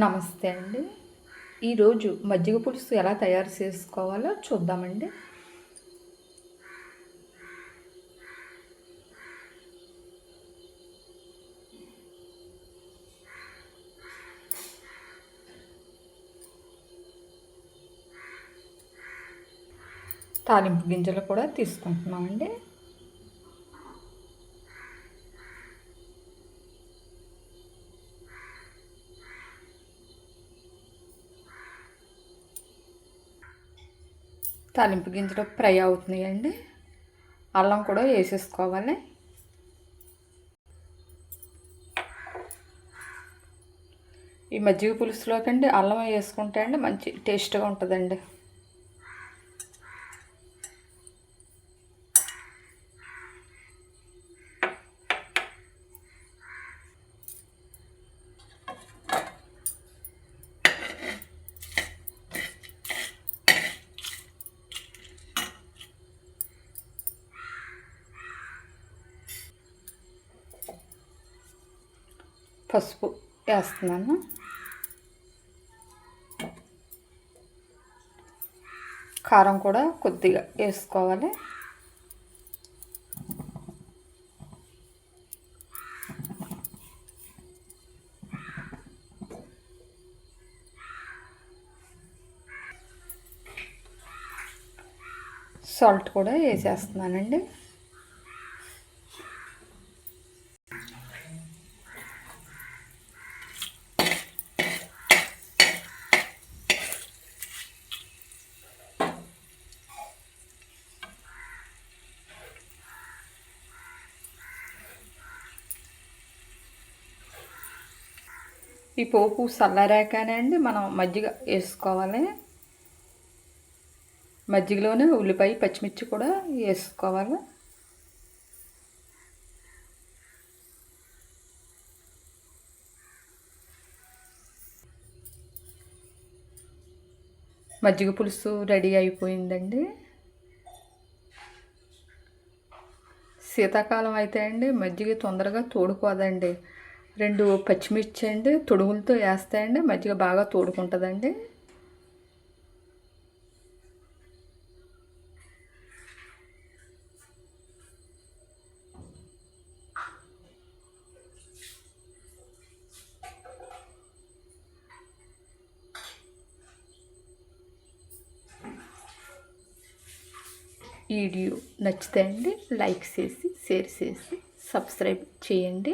నమస్తే అండి. ఈరోజు మజ్జిగ పులుసు ఎలా తయారు చేసుకోవాలో చూద్దామండి. తాలింపు గింజలు కూడా తీసుకుంటున్నామండి. తాలింపు గింజలు ఫ్రై అవుతున్నాయండి. అల్లం కూడా వేసేసుకోవాలి. ఈ మజ్జిగ పులుసులోకండి అల్లం వేసుకుంటే అండి మంచి టేస్ట్గా ఉంటుందండి. పసుపు వేస్తున్నాను. కారం కూడా కొద్దిగా వేసుకోవాలి. సాల్ట్ కూడా వేసేస్తున్నానండి. ఈ పోపు చల్లారాకనే అండి మనం మజ్జిగ వేసుకోవాలి. మజ్జిగలోనే ఉల్లిపాయ పచ్చిమిర్చి కూడా వేసుకోవాలి. మజ్జిగ పులుసు రెడీ అయిపోయిందండి. శీతాకాలం అయితే అండి మజ్జిగ తొందరగా తోడుకోదండి. 2 పచ్చిమిర్చి అండి తొడుగులతో వేస్తే అండి మజ్జిగ బాగా తోడుకుంటుందండి. వీడియో నచ్చితే అండి లైక్ చేసి షేర్ చేసి సబ్స్క్రైబ్ చేయండి.